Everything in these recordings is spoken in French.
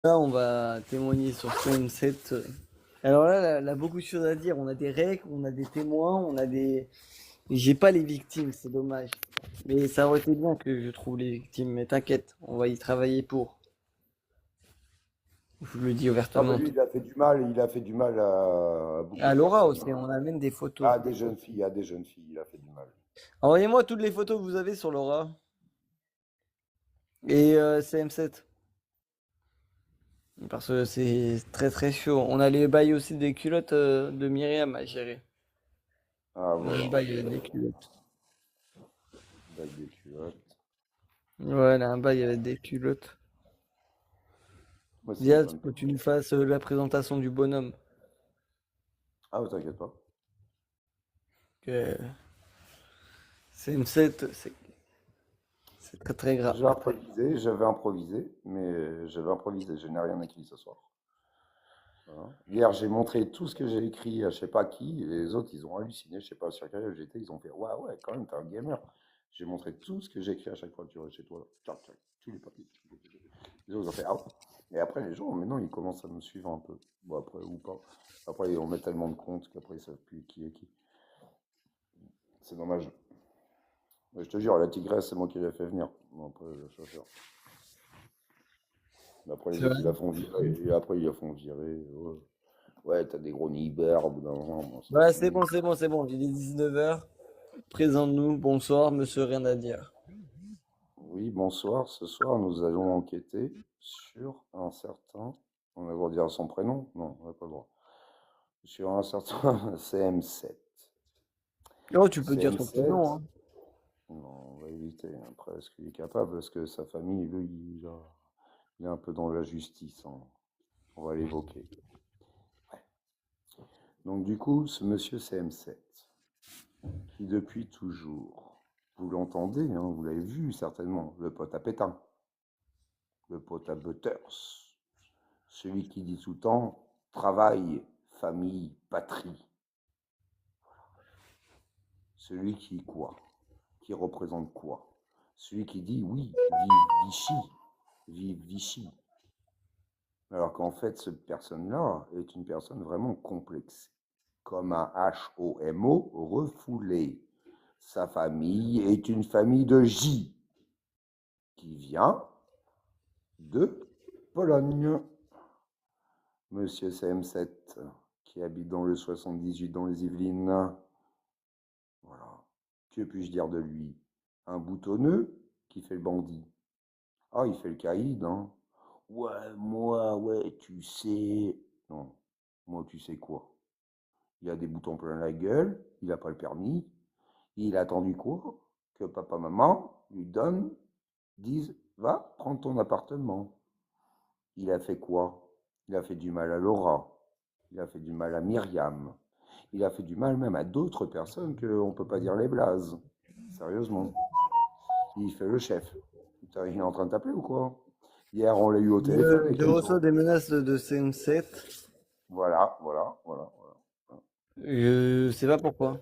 Là, on va témoigner sur CM7. Alors là, il a beaucoup de choses à dire. On a des règles, on a des témoins, on a des. J'ai pas les victimes, c'est dommage. Mais ça aurait été bien que je trouve les victimes. Mais t'inquiète, on va y travailler pour. Je le dis Ah bah ouvertement. lui, il a fait du mal à beaucoup À de Laura personnes, aussi, hein. on a même des photos. À des jeunes filles, à des jeunes filles, il a fait du mal. Envoyez-moi toutes les photos que vous avez sur Laura et CM7. Parce que c'est très très chaud. On a les bails aussi des culottes de Myriam à gérer. Ah On a un voilà, bail des culottes. bague des culottes. Ouais, elle a un bail avec des culottes. Moi, ça Diaz, m'étonne faut pas. que tu nous fasses la présentation du bonhomme. Ah, t'inquiète pas. Que CM7, c'est très très grave. J'avais improvisé, je n'ai rien écrit ce soir. Voilà. Hier, j'ai montré tout ce que j'ai écrit à je sais pas qui, et les autres, ils ont halluciné, je sais pas sur quel j'étais, ils ont fait, ouais, ouais, quand même, t'es un gamer. J'ai montré tout ce que j'ai écrit à chaque fois que tu vois chez toi, là. Tchac, tchac, tous les papiers. Les autres, ils ont fait, ah ouais. Et après, les gens, maintenant, ils commencent à me suivre un peu. Bon, après, ou pas. Après, on met tellement de comptes qu'après, ils savent plus qui est qui. C'est dommage. Mais je te jure, la tigresse, c'est moi qui l'ai fait venir. Bon, après, le chauffeur. Mais après, C'est les autres, vrai. ils la font virer. Et après, ils la font virer. Ouais, ouais, t'as des gros nibards au bout d'un moment. Bon, ça Ouais, c'est suffit. bon, c'est bon, c'est bon. Il est 19h. Présente-nous. Bonsoir, monsieur, rien à dire. Oui, bonsoir. Ce soir, nous allons enquêter sur un certain. On va devoir dire son prénom? Non, on n'a pas le droit. Sur un certain CM7. Oh, tu peux dire ton CM7. prénom, hein. Non, on va éviter. Après, est-ce qu'il est capable? Parce que sa famille, lui, il est un peu dans la justice, hein. On va l'évoquer. Ouais. Donc, du coup, ce monsieur CM7, qui depuis toujours, vous l'entendez, hein, vous l'avez vu certainement, le pote à pétain, le pote à butters, celui qui dit tout le temps travail, famille, patrie. Celui qui quoi? Qui représente quoi? Celui qui dit oui, vive Vichy. Alors qu'en fait, cette personne-là est une personne vraiment complexe, comme un HOMO refoulé. Sa famille est une famille de J, qui vient de Pologne. Monsieur CM7, qui habite dans le 78 dans les Yvelines. Voilà. Que puis-je dire de lui? Un boutonneux qui fait le bandit. Ah, il fait le caïd, hein. Ouais, moi, ouais, tu sais. Non, moi, tu sais quoi? Il a des boutons plein la gueule, il n'a pas le permis. Il a attendu quoi? Que papa, maman lui donnent, disent, va, prends ton appartement. Il a fait quoi? Il a fait du mal à Laura. Il a fait du mal à Myriam. Il a fait du mal même à d'autres personnes qu'on ne peut pas dire les blazes. Sérieusement. Il fait le chef. Putain, il est en train de t'appeler ou quoi? Hier, on l'a eu au téléphone et Je qu'elle reçois des menaces de CM7. voilà, voilà, voilà, voilà. Je sais pas pourquoi.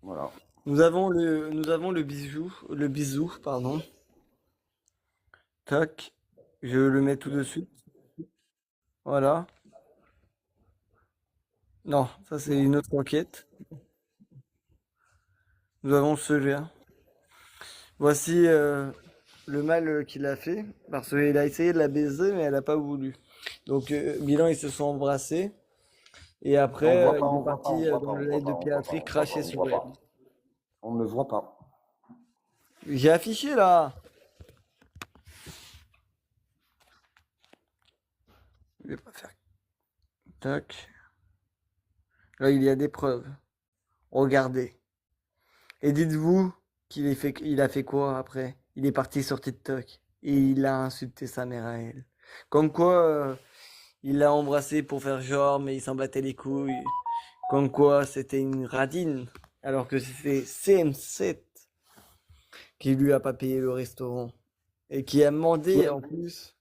Voilà. Nous avons le bisou, pardon. Tac. Je le mets tout de suite. Voilà. Non, ça c'est une autre enquête. Nous avons celui-là. Voici le mal qu'il a fait. Parce qu'il a essayé de la baiser, mais elle n'a pas voulu. Donc, Milan, ils se sont embrassés. Et Et on ne après, voit pas, il est on ne voit pas, on parti ne voit pas, dans on le ne live voit de pas, on ne voit pas, Piraterie on ne voit pas, cracher on ne sur voit elle. pas. On ne voit pas. J'ai affiché là. Je vais pas faire. Tac. Là, il y a des preuves. Regardez. Et dites-vous il a fait quoi après? Il est parti sur TikTok et il a insulté sa mère à elle. Comme quoi, il l'a embrassé pour faire genre, mais il s'en battait les couilles. Comme quoi, c'était une radine. Alors que c'était CM7 qui lui a pas payé le restaurant. Et qui a demandé en plus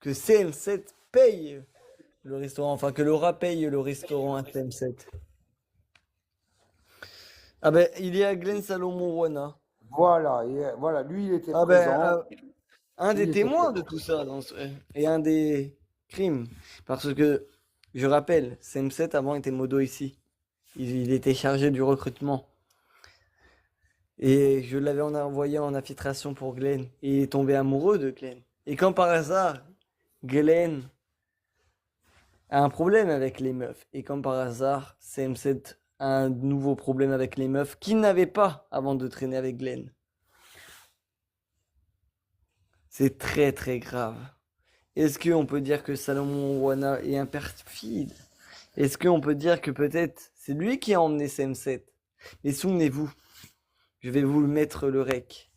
que CM7 paye le restaurant. Enfin, que Laura paye le restaurant à CM7. Ah ben, il est à Glen Salomon Rwanda. Voilà, et voilà, lui, il était Ah ben, présent. un Il des était témoins très de bon. tout ça et un des crimes. Parce que, je rappelle, CM7 avant était modo ici. Il était chargé du recrutement. Et je l'avais envoyé en infiltration pour Glenn. Et il est tombé amoureux de Glenn. Et comme par hasard, Glenn a un problème avec les meufs. Et comme par hasard, CM7 a un nouveau problème avec les meufs qu'il n'avait pas avant de traîner avec Glenn. C'est très très grave. Est-ce qu'on peut dire que Salomon Wana est un perfide? Est-ce qu'on peut dire que peut-être c'est lui qui a emmené CM7? Mais souvenez-vous, je vais vous mettre le rec,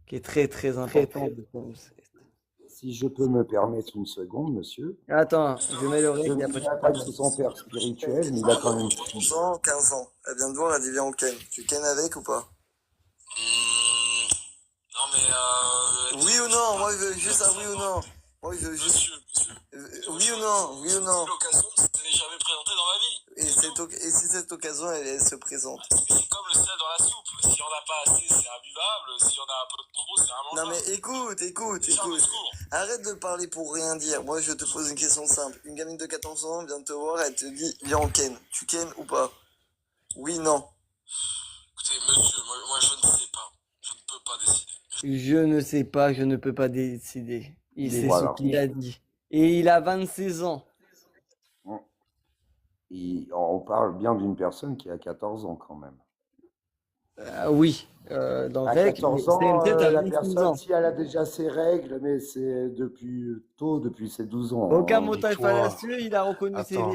qui est très très important de CM7. Si je peux me permettre une seconde, monsieur, Attends, je mets le rec, je il ne n'y a pas dirais de pas que problème. c'est son père spirituel, mais il a quand même fui. 14 ans, 15 ans. Elle vient de voir, elle dit viens on ken. Tu ken avec ou pas? Non mais Oui ou non? Moi je veux juste un oui ou non. Moi je veux juste... monsieur, Oui ou non? Oui ou non? l'occasion ne s'est jamais présentée dans ma vie. Et si cette occasion elle se présente? C'est comme le sel dans la soupe. Si on n'a pas assez, c'est imbuvable. Si on a un peu de trop, c'est Non immangeable. mais écoute. Charles de secours. Arrête de parler pour rien dire. Moi je te pose une question simple. Une gamine de 14 ans vient de te voir, elle te dit viens on ken. Tu ken ou pas? Oui, non. Écoutez, monsieur, moi je ne sais pas. Je ne peux pas décider. Je ne sais pas, je ne peux pas décider. C'est ce Voilà. qu'il a dit. Et il a 26 ans. On parle bien d'une personne qui a 14 ans quand même. Oui, dans le À rec, 14 ans, CM7 a la 26 personne, ans. si elle a déjà ses règles, mais c'est depuis ses 12 ans. Aucun hein. motail Dis-toi. fallacieux, il a reconnu Attends.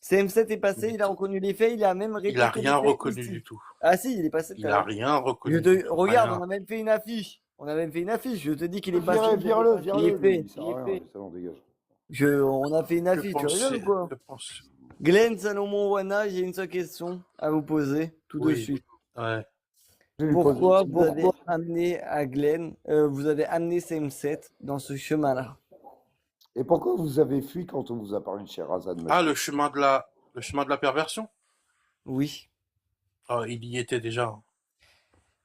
CM7 est passé, il a reconnu les faits, il a même répété Il a rien les faits reconnu ici. du tout. Ah si, il est passé tout Il à a l'heure. rien reconnu. Regarde, Rien. on a même fait une affiche. Je te dis qu'il est passé. Vire-le, Il est fait. lui, ça sert à rien, ça, on dégage. On a fait une affiche, tu rigoles ou quoi? Je pense. Glenn Salomon Wana, j'ai une seule question à vous poser tout de Oui. suite. Ouais. Pourquoi vous avez amené à Glenn, vous avez amené CM7 dans ce chemin-là? Et pourquoi vous avez fui quand on vous a parlé de Sherazade, monsieur? Ah, le chemin de la perversion? Oui. Ah, il y était déjà.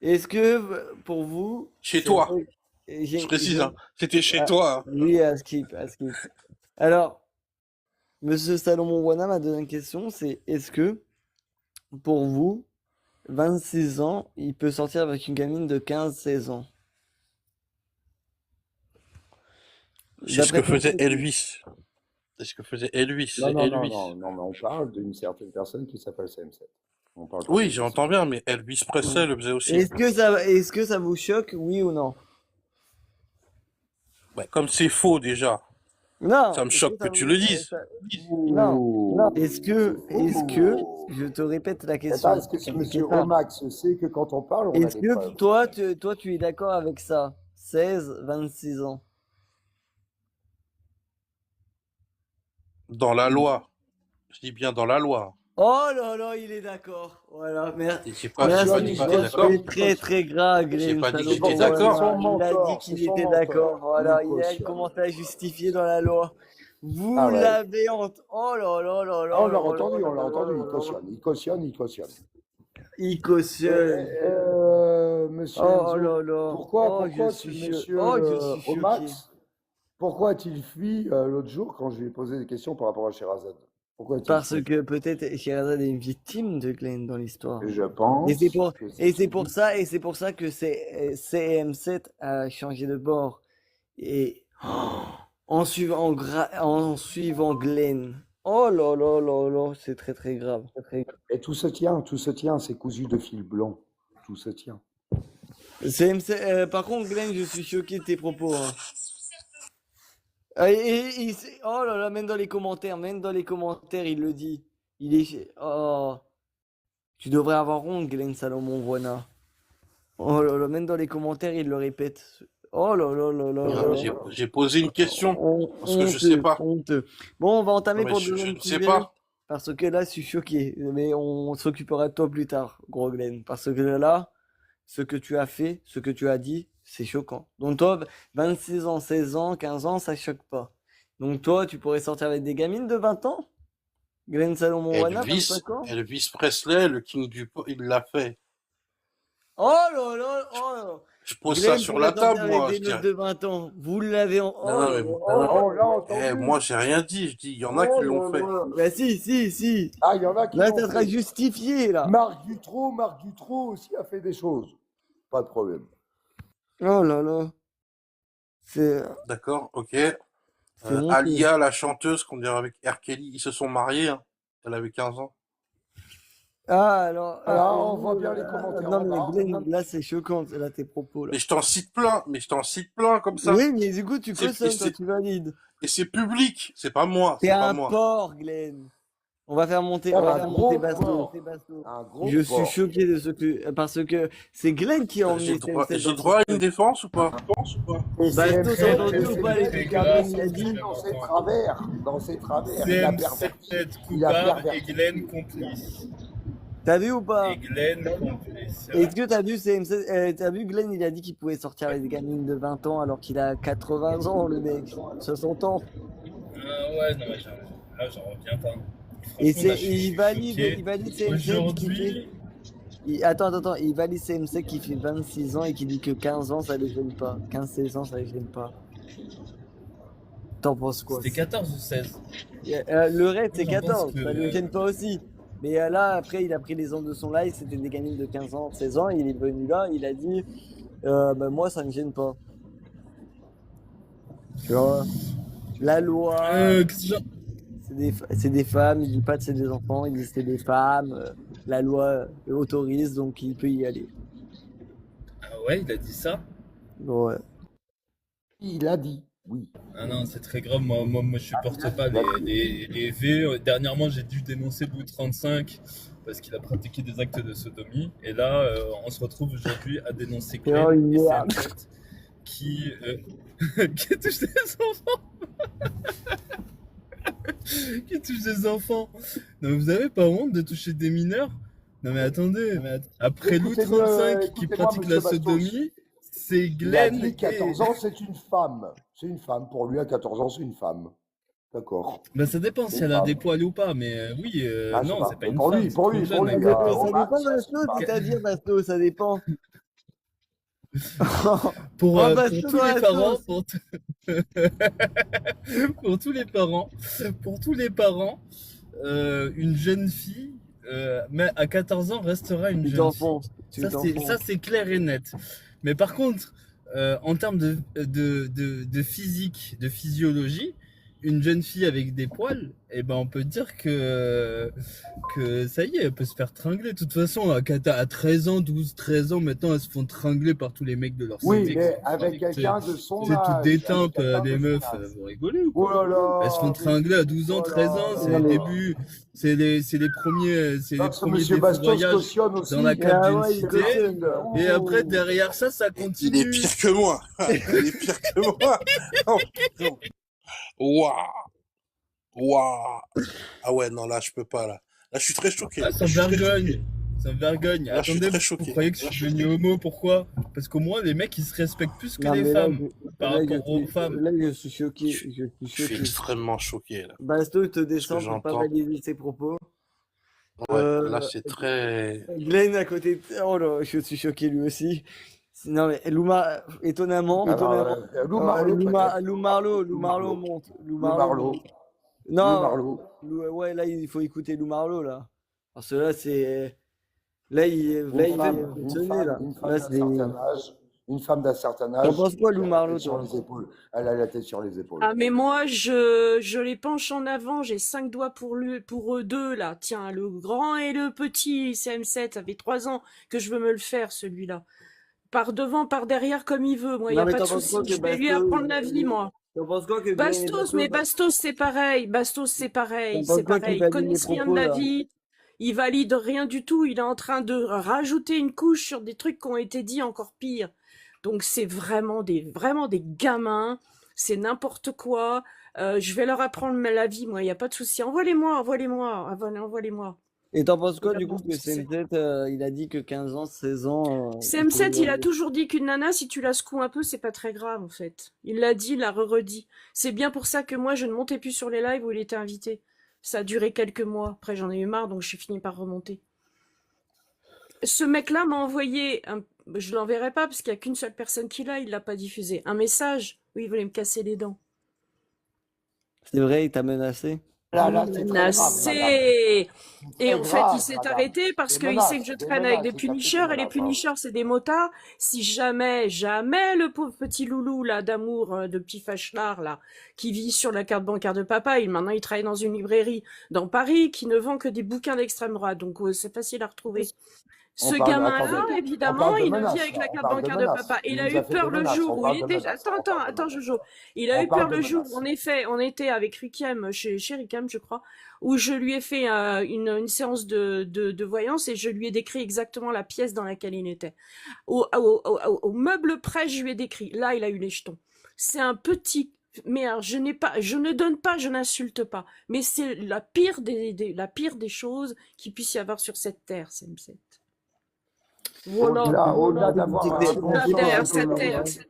Est-ce que pour vous... Chez c'est toi. vrai- Je précise, hein. C'était chez Ah, toi. Hein. Oui, à skip. Alors, Monsieur Salomon Wana, ma deuxième question, c'est est-ce que pour vous, 26 ans, il peut sortir avec une gamine de 15-16 ans? C'est ce que faisait Elvis. C'est ce que faisait Elvis. Non, C'est non, Elvis. non, mais on parle d'une certaine personne qui s'appelle CM7. On parle pas Oui, de- j'entends bien, mais Elvis Presley le faisait aussi. Est-ce que ça vous choque, oui ou non? Ouais, comme c'est faux déjà, Non. ça me est-ce choque que ça tu vous- le dises. Non. Ouh. Est-ce que, je te répète la question. Attends, est-ce que ce monsieur Romax sait que quand on parle, on a Est-ce des que preuves? toi, tu es d'accord avec ça? 16-26 ans. Dans la loi. Je dis bien dans la loi. Oh là là, il est d'accord. Voilà, merci. Et j'ai pas Merci, dit que t'es d'accord. c'est très très grave, J'ai Glenn pas dit que Salomon. j'étais d'accord. Voilà, il a dit qu'il était d'accord. Voilà, il a commencé à justifier dans la loi. Vous Ah ouais. l'avez entendu. Oh là là là là. Ah, on l'a là entendu, là on l'a là entendu, là il là. cautionne, il cautionne, il cautionne. Il cautionne. Monsieur Oh Enzo, là là. pourquoi je ce suis monsieur je suis choqué. Romax, pourquoi a-t-il fui l'autre jour quand je lui ai posé des questions par rapport à Sherazade? Pourquoi a-t-il Parce fui? que peut-être Sherazade est une victime de Glenn dans l'histoire. Je pense. Et c'est que pour ça que CM7 a changé de bord. Et en suivant Glenn. Oh là là là là, c'est très très grave. Et tout se tient, c'est cousu de fil blanc. Tout se tient. Par contre, Glenn, je suis choqué de tes propos. Hein. Oh là là, même dans les commentaires, il le dit. Oh, tu devrais avoir honte, Glenn Salomon Wana. Oh là là, même dans les commentaires, il le répète. Oh là là là là là. J'ai posé une question parce que je Honteux, sais pas. honteux. Bon, on va entamer Non, mais pour je le ne deuxième sais sujet, pas. parce que là, je suis choqué. Mais on s'occupera de toi plus tard, gros Glenn. Parce que là, ce que tu as fait, ce que tu as dit, c'est choquant. Donc toi, 26 ans, 16 ans, 15 ans, ça choque pas. Donc toi, tu pourrais sortir avec des gamines de 20 ans? Glenn Salomon Wana, 25 ans? Elvis Presley, le king du pop, il l'a fait. Oh là là, oh là. Je pose ça Glenn sur pourrait la table, sortir avec moi. des Je meufs dirais. de 20 ans. Vous l'avez en... Non, non, mais On l'a entendu. moi, j'ai rien dit. Je dis, il y en a qui l'ont fait. Bah si. Ah, il y en a qui Là, l'ont ça sera fait. justifié, là. Marc Dutroux aussi a fait des choses. Pas de problème. Oh là là. C'est D'accord, ok. c'est honteux. Alia, la chanteuse, qu'on dirait avec R. Kelly, ils se sont mariés. Hein. Elle avait 15 ans. Ah, alors... Là, on voit bien les commentaires Non, en mais bas. Glenn, là, c'est choquant, là, tes propos, là. Mais je t'en cite plein comme ça. Oui, mais du coup, tu C'est- cautionnes et quand c'est- tu valides. Et c'est public, c'est pas moi, T'es c'est pas un moi. porc, Glenn. On va faire monter, Ah, on va un faire gros monter Basto. porc. Un gros Je suis porc. choqué de ce que... Parce que c'est Glenn qui a emmené J'ai CM7 dans droit à ce une truc. défense ou pas? Et Basto, CM7, t'as entendu ou pas les c'est trucs grave, qu'il a dit? dans ses travers. Il a perverti. CM7 Il a coupable perverti. et Glenn complice. T'as vu ou pas? Et Glenn complice. Est-ce que t'as vu CM7, t'as vu Glenn, il a dit qu'il pouvait sortir avec des gamines de 20 ans alors qu'il a 80 ans, le mec. 60 ans. Ah ouais, non, mais j'en reviens pas. Et Franchement, là, je suis il valide choqué. CM7 qui fait... Aujourd'hui, Attends, il valide CM7 qui fait 26 ans et qui dit que 15 ans ça les gêne pas. 15-16 ans ça les gêne pas. T'en penses quoi? c'était 14 ou 16. Le raid c'est J'en pense 14, que- ça le gêne pas aussi. Mais là après il a pris les ondes de son live, c'était des gamines de 15 ans, 16 ans, il est venu là, il a dit bah, moi ça me gêne pas. Tu vois? La loi, qu'est-ce que genre- c'est des femmes, il dit pas que c'est des enfants, il dit que c'est des femmes, la loi autorise donc il peut y aller. Ah ouais, il a dit ça? Ouais. Il a dit, oui. Ah non, c'est très grave. Moi, je supporte pas les V. Dernièrement, j'ai dû dénoncer Louis 35 parce qu'il a pratiqué des actes de sodomie. Et là, on se retrouve aujourd'hui à dénoncer Oh, Glenn et merde. CM7 qui qui touche des enfants. Qui touche des enfants. Non, mais vous avez pas honte de toucher des mineurs? Non mais attendez, après Louis Écoutez-moi, 35 qui écoutez-moi, pratique monsieur la Bastos. sodomie, c'est Il a Glenn dit et... 14 ans, c'est une femme. C'est une femme. Pour lui, à 14 ans, c'est une femme. D'accord. Ben ça dépend si C'est elle a pas- des poils ou pas, mais oui, Ah, non, je sais c'est pas. pas une Pour femme. lui, c'est pour trop lui, jeune, pour lui, la gars. gars. Oh, Ça bah, dépend, ça, Basto, c'est pas- c'est-à-dire, Basto, ça dépend. Pour, Oh, pour Basto tous dans les la parents, sauce. pour tous les parents, une jeune fille, mais à 14 ans restera une Tu jeune fille. t'enfonces. Ça c'est clair et net. Mais par contre, en termes de physique, de physiologie, une jeune fille avec des poils, eh ben on peut dire que ça y est, elle peut se faire tringler. De toute façon, à 13 ans, 12, 13 ans, maintenant, elles se font tringler par tous les mecs de leur Oui, sexe. mais avec quelqu'un de son C'est âge. toutes des tempes, avec quelqu'un les de son meufs, âge. vous rigolez ou Oh quoi? là là. Elles se font tringler à 12 ans, 13 ans, c'est Oh là les là. débuts, c'est les premiers Donc, Monsieur Bastos défourallages cautionne aussi. dans la Ah ouais, il capacité. cautionne. Et après, derrière ça, ça Il est continue. pire que moi. Il est pire que moi. Oh, putain. Waouh. Waouh. Ah ouais, non, là, je peux pas, là. Là, je suis très choqué. Ah, ça me vergogne. Ça me vergogne. Là, je suis Attendez, très vous choqué. croyez que je suis devenu homo? Pourquoi? Parce qu'au moins, les mecs, ils se respectent plus que Non, les mais là, femmes par rapport aux femmes. Là, je suis choqué. Je Je suis Je suis choqué. extrêmement choqué, là. Basto te descend pour pas j'entends. valider ses propos. Ouais, là, c'est très... Glenn à côté. Oh là, je suis choqué lui aussi. Non mais Louma, étonnamment, Lou Marlowe, Lou Marlowe monte. Lou Marlowe. Non, Lou Marlowe. ouais, là il faut écouter Lou Marlowe là. Parce que là c'est, là il fait fonctionner là. Là c'est. Une femme d'un certain T'en âge. penses quoi, Lou Marlowe, sur toi? les épaules. Elle a la tête sur les épaules. Ah mais moi je les penche en avant, j'ai 5 doigts pour eux deux là. Tiens, le grand et le petit CM7, ça fait 3 ans que je veux me le faire celui-là. Par devant, par derrière comme il veut, moi y Non, a mais pas de t'en penses souci. quoi que Je vais lui Bastos, apprendre la vie moi. T'en penses quoi que Glenn et Bastos, mais Bastos c'est pareil, T'en c'est penses pareil. quoi qu'il Ils valide connaissent les rien de propos, la là? vie. Il valide rien du tout, il est en train de rajouter une couche sur des trucs qui ont été dits encore pire. Donc c'est vraiment des gamins, c'est n'importe quoi. Je vais leur apprendre la vie, moi, il n'y a pas de souci. Envoie-les-moi. Et t'en penses quoi du coup Vraiment, que c'est- CM7 il a dit que 15 ans, 16 ans. CM7, il a toujours dit qu'une nana, si tu la secoues un peu, c'est pas très grave, en fait. Il l'a dit, il l'a redit. C'est bien pour ça que moi, je ne montais plus sur les lives où il était invité. Ça a duré quelques mois. Après, j'en ai eu marre, donc j'ai fini par remonter. Ce mec-là m'a envoyé je l'enverrai pas parce qu'il y a qu'une seule personne qui l'a, il l'a pas diffusé. Un message où il voulait me casser les dents. C'est vrai, il t'a menacé. Là, c'est très grave, madame. Menacé! Et Très en fait, il grave, s'est madame. arrêté parce Des qu'il sait que menaces, je des traîne avec des menaces, il t'a fait des punishers et les menaces, hein. punishers, c'est des motards. Si jamais, jamais le pauvre petit loulou là d'amour de petit fachelard là qui vit sur la carte bancaire de papa, maintenant il travaille dans une librairie dans Paris qui ne vend que des bouquins d'extrême droite, donc c'est facile à retrouver. On Ce parle, gamin-là, attendez, on évidemment, parle de il ne vit menaces, avec là, la on carte parle de bancaire de menaces. papa. Il Il a nous a eu fait peur des le menaces, jour on où parle il de était. menaces, Attends, on attends, parle de attends, menaces. Jojo. Il a On eu peur parle de le jour, menaces. en effet, on était avec Rikiem, chez Rikem, je crois, où je lui ai fait une séance de voyance et je lui ai décrit exactement la pièce dans laquelle il était. Au meuble près, je lui ai décrit. Là, il a eu les jetons. C'est un petit. Mais alors, je ne donne pas, je n'insulte pas. Mais c'est la pire des choses qu'il puisse y avoir sur cette terre, CM7. Voilà. Au-delà d'avoir un bon La sens terre, de cette terre. l'humour.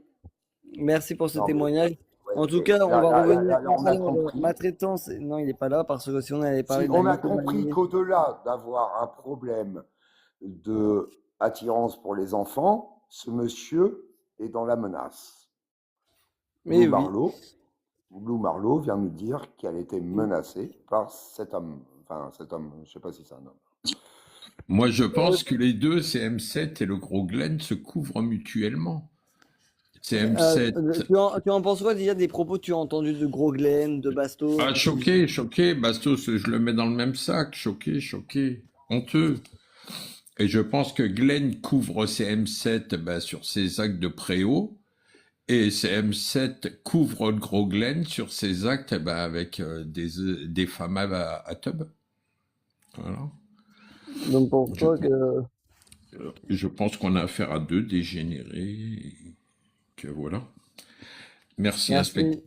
Merci pour ce Non, mais, témoignage. ouais, En tout ok. cas, on va revenir. Là, on a Alors, compris. maltraitance, non, il n'est pas là parce que si on allait parler Si de la on a compris mythomanie. qu'au-delà d'avoir un problème de attirance pour les enfants, ce monsieur est dans la menace. Mais Lou oui. Marlowe vient nous dire qu'elle était menacée par cet homme. Enfin, cet homme, je ne sais pas si c'est un homme. Moi, je pense que les deux, CM7 et le gros Glenn, se couvrent mutuellement. CM7. Tu en penses quoi déjà des propos que tu as entendus de Gros Glenn, de Basto? Ah, choqué, choqué. Bastos, je le mets dans le même sac. Choqué, choqué. Honteux. Et je pense que Glenn couvre CM7 sur ses actes de préau. Et CM7 couvre le gros Glenn sur ses actes avec des femmes à tub. Voilà. Donc pour toi que... Je pense qu'on a affaire à deux dégénérés. Et que voilà. Merci. Merci.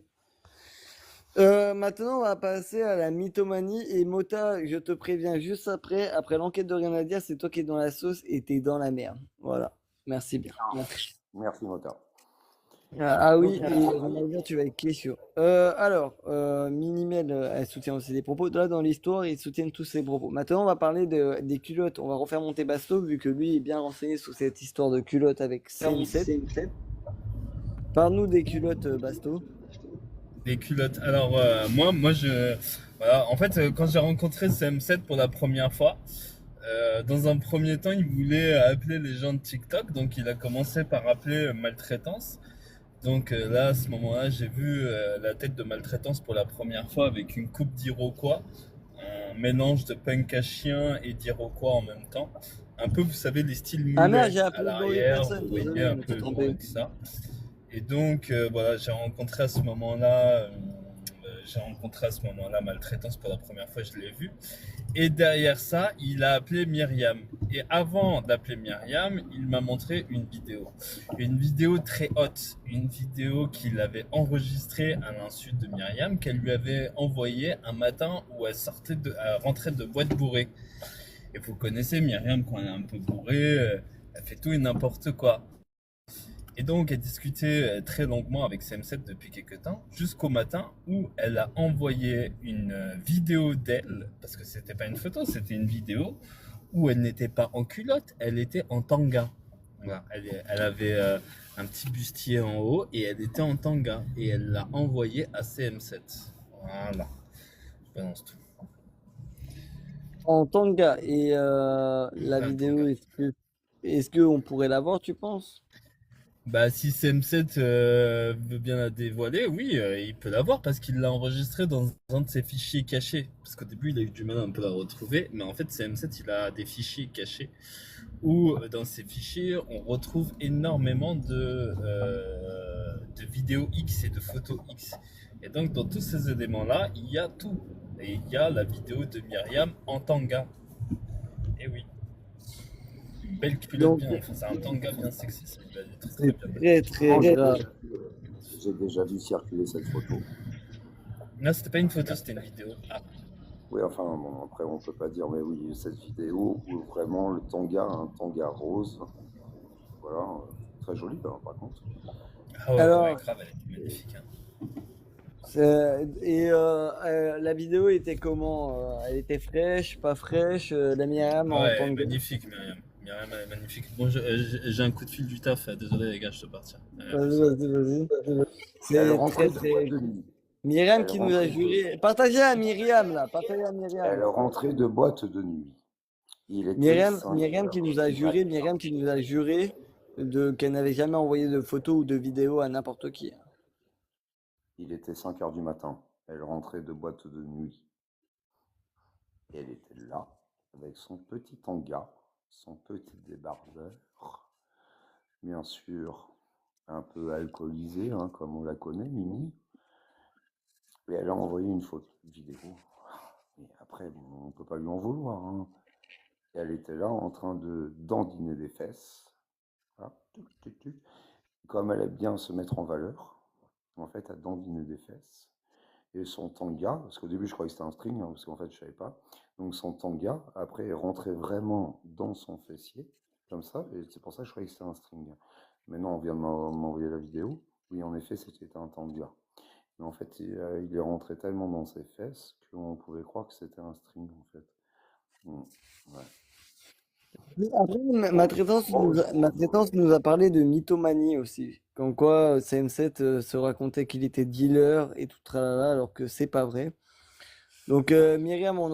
Maintenant, on va passer à la mythomanie. Et Mota, je te préviens juste après l'enquête de Rien à dire, c'est toi qui es dans la sauce et t'es dans la merde. Voilà. Merci bien. Merci, Mota. Ah oui, et Rien à dire, tu vas être question. Alors, Minimel, elle soutient aussi des propos. Là, dans l'histoire, ils soutiennent tous ses propos. Maintenant, on va parler des culottes. On va refaire monter Basto, vu que lui est bien renseigné sur cette histoire de culottes avec CM7. Parle-nous des culottes, Basto. Des culottes. Alors, moi, voilà, en fait, quand j'ai rencontré CM7 pour la première fois, dans un premier temps, il voulait appeler les gens de TikTok, donc il a commencé par appeler maltraitance. Donc là, à ce moment-là, j'ai vu la tête de maltraitance pour la première fois avec une coupe d'Iroquois, un mélange de punk à chien et d'Iroquois en même temps. Un peu, vous savez, les styles Ah merde, mulets j'ai à appelé une mauvaise l'arrière, personne, vous voyez désolé, un je me suis peu trompé. tout ça. Et donc, voilà, j'ai rencontré à ce moment-là maltraitance pour la première fois, je l'ai vu. Et derrière ça, il a appelé Myriam. Et avant d'appeler Myriam, il m'a montré une vidéo. Une vidéo très haute. Une vidéo qu'il avait enregistrée à l'insu de Myriam, qu'elle lui avait envoyée un matin où elle rentrait de boîte bourrée. Et vous connaissez Myriam, quand elle est un peu bourrée, elle fait tout et n'importe quoi. Et donc, elle discutait très longuement avec CM7 depuis quelques temps, jusqu'au matin où elle a envoyé une vidéo d'elle, parce que c'était pas une photo, c'était une vidéo, où elle n'était pas en culotte, elle était en tanga. Voilà. Elle avait un petit bustier en haut et elle était en tanga. Et elle l'a envoyé à CM7. Voilà. Je balance tout. En tanga. Et la En vidéo, tanga. est-ce qu'on pourrait la voir, tu penses? Bah, si CM7 veut bien la dévoiler, oui, il peut l'avoir parce qu'il l'a enregistré dans un de ses fichiers cachés. Parce qu'au début, il a eu du mal un peu à la retrouver, mais en fait, CM7, il a des fichiers cachés où, dans ces fichiers, on retrouve énormément de vidéos X et de photos X. Et donc, dans tous ces éléments-là, il y a tout. Et il y a la vidéo de Myriam en tanga. Et oui. Belle culotte bien, enfin, c'est un tanga bien sexy. C'est très très grave. J'ai déjà vu circuler cette photo. Non, c'était pas une photo, c'était une vidéo. Ah. Oui, enfin, bon, après, on peut pas dire, mais oui, cette vidéo où vraiment le tanga, un tanga rose. Voilà, très joli, hein, par contre. Ah ouais, Alors, ouais, grave, elle était magnifique. Hein. Et la vidéo était comment? Elle était fraîche, pas fraîche? La Myriam en Ouais, tanga. magnifique, Myriam. Myriam, elle est magnifique. Bon, j'ai un coup de fil du taf. Désolé, les gars, je dois partir. Vas-y. Elle C'est rentrait très, de boîte très... de nuit. Myriam Elle qui nous a rentrait de, juré. Partagez à Myriam, là. Partagez à elle Myriam. rentrait de boîte de nuit. Il était 5 Myriam qui heures nous a du juré, matin. qu'elle n'avait jamais envoyé de photos ou de vidéos à n'importe qui. Il était 5 heures du matin. Elle rentrait de boîte de nuit. Et elle était là, avec son petit tanga, son petit débardeur, bien sûr, un peu alcoolisé, hein, comme on la connaît, Mimi. Et elle a envoyé une photo, une vidéo. Et après, bon, on ne peut pas lui en vouloir. Hein. Et elle était là en train de dandiner des fesses. Voilà. Comme elle aime bien se mettre en valeur, en fait, elle dandinait des fesses. Et son tanga, parce qu'au début je croyais que c'était un string, hein, parce qu'en fait je savais pas. Donc son tanga, après, est rentré vraiment dans son fessier, comme ça, et c'est pour ça que je croyais que c'était un string. Maintenant on vient de m'envoyer la vidéo. Oui, en effet, c'était un tanga. Mais en fait, il est rentré tellement dans ses fesses qu'on pouvait croire que c'était un string, en fait. Ouais. Après, ma traitance nous a parlé de mythomanie aussi. Comme quoi, CM7 se racontait qu'il était dealer et tout tralala, alors que c'est pas vrai. Donc, Myriam, on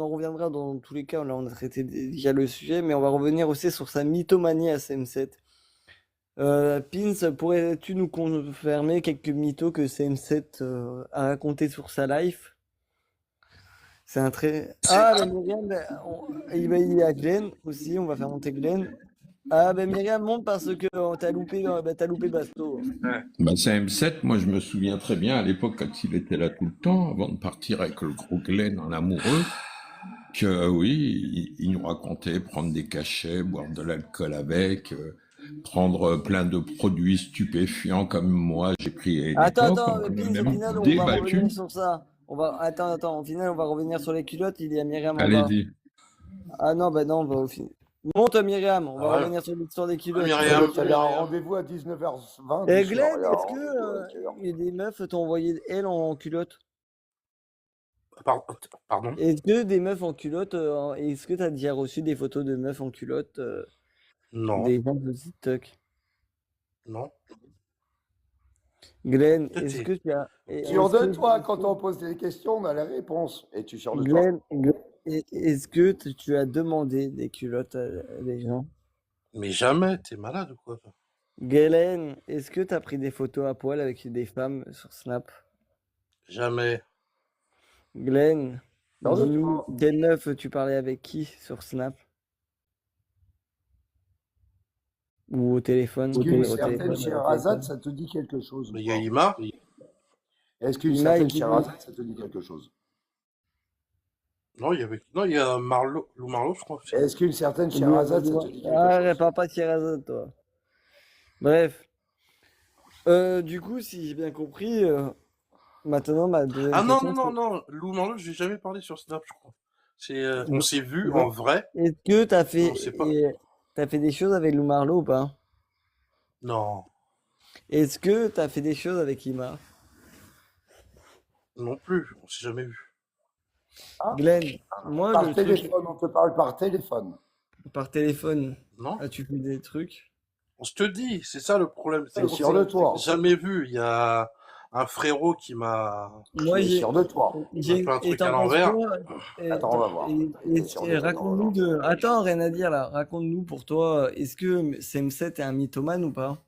en reviendra dans tous les cas. Là, on a traité déjà le sujet, mais on va revenir aussi sur sa mythomanie à CM7. Pins, pourrais-tu nous confirmer quelques mythos que CM7 a raconté sur sa life? C'est un très. Ah, ben Myriam, il y a Glenn aussi, on va faire monter Glenn. Ah, ben Myriam monte parce que t'as loupé Basto. Bah, c'est M7, moi je me souviens très bien à l'époque quand il était là tout le temps, avant de partir avec le gros Glenn en amoureux, que oui, il nous racontait prendre des cachets, boire de l'alcool avec, prendre plein de produits stupéfiants comme moi j'ai pris à l'époque, Attends, on en a Pins, au même final, on va débattu. revenir sur ça. Attends, au final, on va revenir sur les culottes, il y a Myriam en bas. Allez-y. Ah non, bah non, on va au final. Monte Myriam, on va Ah ouais. revenir sur l'histoire des culottes. Myriam. Elle a un rendez-vous à 19h20 Et du soir. Glenn, Elle a un est-ce que rendez-vous avec elle. il y a des meufs t'ont envoyé elle en culotte? Pardon. Est-ce que des meufs en culotte, est-ce que t'as déjà reçu des photos de meufs en culotte Non. des gens de TikTok? Non. Glenn, Toi, est-ce t'es- que tu as. Sûr de toi, quand on pose des questions, on a la réponse. Es-tu sûr de toi? Est-ce que tu as demandé des culottes à des gens? Mais jamais, t'es malade ou quoi, toi? Glenn, est-ce que tu as pris des photos à poil avec des femmes sur Snap? Jamais. Glenn, Sûr de dis-nous, toi. quelle meuf tu parlais avec qui sur Snap? Ou au téléphone? Est-ce qu'une Au certaine téléphone, au Sherazade, téléphone. ça te dit quelque chose ou Mais il y a pas? Ima. Est-ce qu'une Ima, certaine il dit- Sherazade, ça te dit quelque chose? Non, il y a Marlo, Lou Marlo, je crois. Est-ce qu'une certaine Sherazade, ça te dit quelque Ah, chose? parle pas de Sherazade, toi. Bref. Du coup, si j'ai bien compris, maintenant ma deuxième Ah non, question, non. Lou Marlo, je n'ai jamais parlé sur Snap, je crois. c'est- On s'est vu Non. en vrai. Est-ce que Non, c'est pas. t'as fait des choses avec Lou Marlowe ou pas? Non, Est-ce que t'as fait des choses avec Ima? non plus. On s'est jamais vu. Glenn, moi, Par le truc, téléphone, on te parle par téléphone. par téléphone, Non. as-tu fait des trucs? On se te dit, c'est ça le problème. T'es sûr de toi? Jamais vu. Il y a un frérot qui m'a. Moi, T'es sûr de toi? j'ai fait un truc et t'en à penses l'envers. quoi? Attends, on va voir. T'es sûr de toi? Raconte-nous de. Attends, rien à dire là. Raconte-nous pour toi, est-ce que CM7 est un mythomane ou pas?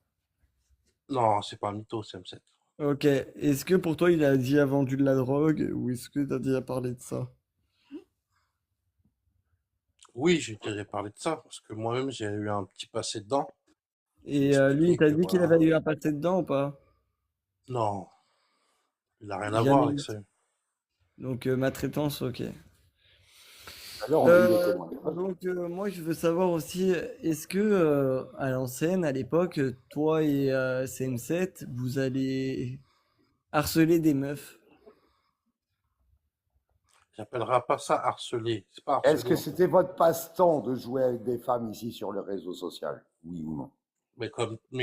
Non, c'est pas un mytho, c'est M7. Ok. Est-ce que pour toi, il a déjà vendu de la drogue ou est-ce que t'as déjà parlé de ça? Oui, j'ai déjà parlé de ça, parce que moi-même, j'ai eu un petit passé dedans. Et Expliquer lui, il t'a que dit qu'il voilà. avait eu un passé dedans ou pas? Non, il n'a rien à Jamais voir avec dit. ça. Donc, ma traitance, ok. Alors, on a eu le témoin. Donc, moi, je veux savoir aussi, est-ce que à l'ancienne, à l'époque, toi et CM7, vous allez harceler des meufs? J'appellerai pas ça harceler. C'est pas Est-ce que harceler. c'était votre passe-temps de jouer avec des femmes ici sur le réseau social? Oui ou non? Mais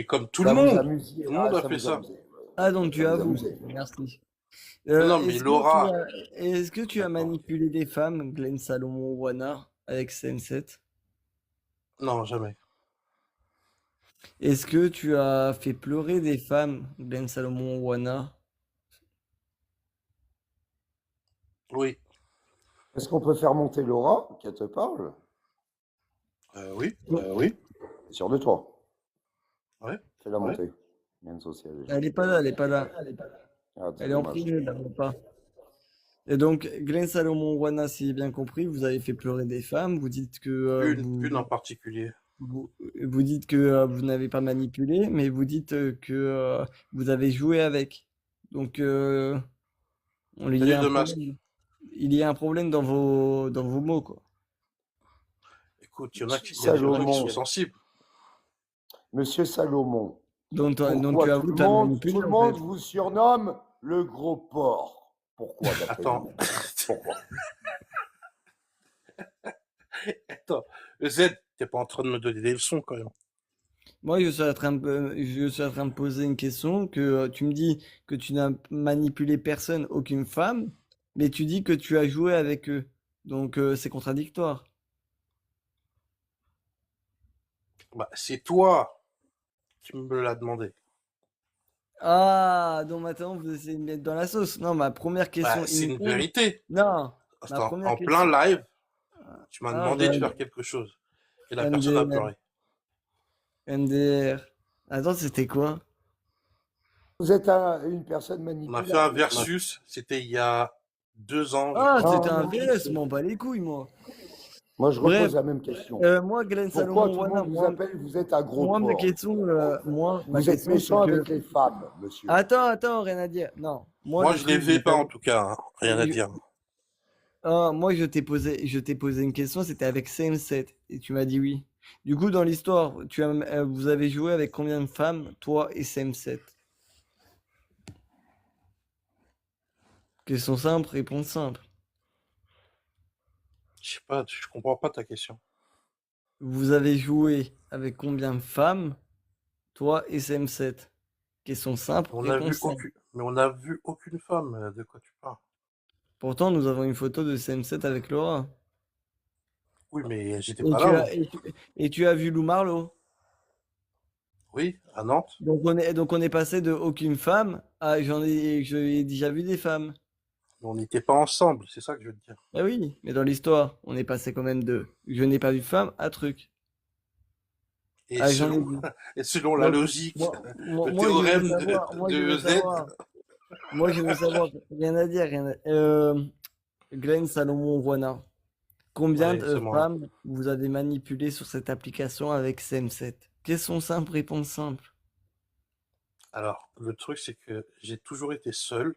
comme tout le Ça vous monde. amusait, Tout le monde ah, a fait vous ça. amusait. Ah, donc tu Ça vous avoues. amusait. Merci. Non, mais Laura. Est-ce que tu as D'accord. manipulé des femmes, Glenn Salomon Wana, avec CM7? Non, jamais. Est-ce que tu as fait pleurer des femmes, Glenn Salomon Wana? Oui. Est-ce qu'on peut faire monter Laura, qu'elle te parle? Oui. Oui. T'es sûr de toi? Ouais. Fais-la Ouais. monter. Lien social. Elle est pas là, elle est pas là. Ah, c'est Elle est en dommage. privé, là, pas. Et donc, Glenn Salomon Wana, si j'ai bien compris, vous avez fait pleurer des femmes. Vous dites que Une en particulier. vous dites que vous n'avez pas manipulé, mais vous dites que vous avez joué avec. Donc, il y Salut a un de masque. problème. Il y a un problème dans vos mots, quoi. Écoute, il y a des gens qui sont Salomon. sensibles. Monsieur Salomon, Donc pourquoi tu avoues tout que tu as manipulé, le en monde fait. vous surnomme le gros porc? Pourquoi, d'après Attends. vous? Pourquoi? Attends. Z, t'es pas en train de me donner des leçons quand même. Moi, je suis en train de me poser une question que tu me dis que tu n'as manipulé personne, aucune femme, mais tu dis que tu as joué avec eux. Donc c'est contradictoire. Bah, c'est toi qui me l'as demandé. Ah, donc maintenant vous essayez de me mettre dans la sauce. Non, ma première question Bah, c'est une uniquement. vérité. Non, ma Attends, première en plein question. live, tu m'as Ah, demandé de faire quelque chose. Et la personne a MDR, pleuré. MDR. Attends, c'était quoi? Vous êtes une personne On a manipulable. fait un versus, c'était il y a 2 ans, je Ah, crois. c'était un non, VS, m'en bats les couilles, moi. Moi, je Bref, repose la même question. moi, Glenn Pourquoi Salomon tout le Wana, monde vous appelle, vous êtes un gros ma porc? question, ma Vous êtes question, c'est méchant que. avec les femmes, monsieur. Attends, rien à dire. Non, moi, Moi, le je les truc, vais pas en tout cas, hein. Rien à je- dire. moi, je t'ai posé une question, c'était avec CM7, et tu m'as dit oui. Du coup, dans l'histoire, vous avez joué avec combien de femmes, toi et CM7? Question simple, réponse simple. Je sais pas, je comprends pas ta question. Vous avez joué avec combien de femmes, toi et CM7? Question simple, On a vu réponse simple. aucune, mais on a vu aucune femme. De quoi tu parles? Pourtant, nous avons une photo de CM7 avec Laura. Oui, mais j'étais Et pas tu là, as, moi. et tu as vu Lou Marlowe. Oui, à Nantes. Donc on est passé de aucune femme à j'ai déjà vu des femmes. Mais on n'était pas ensemble, c'est ça que je veux te dire. Ah oui, mais dans l'histoire, on est passé quand même de je n'ai pas vu de femme à truc. Et Ah, j'en ai selon, vu. et selon la Donc, logique, le moi, je veux théorème savoir, de Z, moi je veux savoir, rien à dire, Glenn Salomon Wana, combien ouais, de c'est moi. femmes vous avez manipulé sur cette application avec CM7? Question simple, réponse simple. Alors, le truc, c'est que j'ai toujours été seul.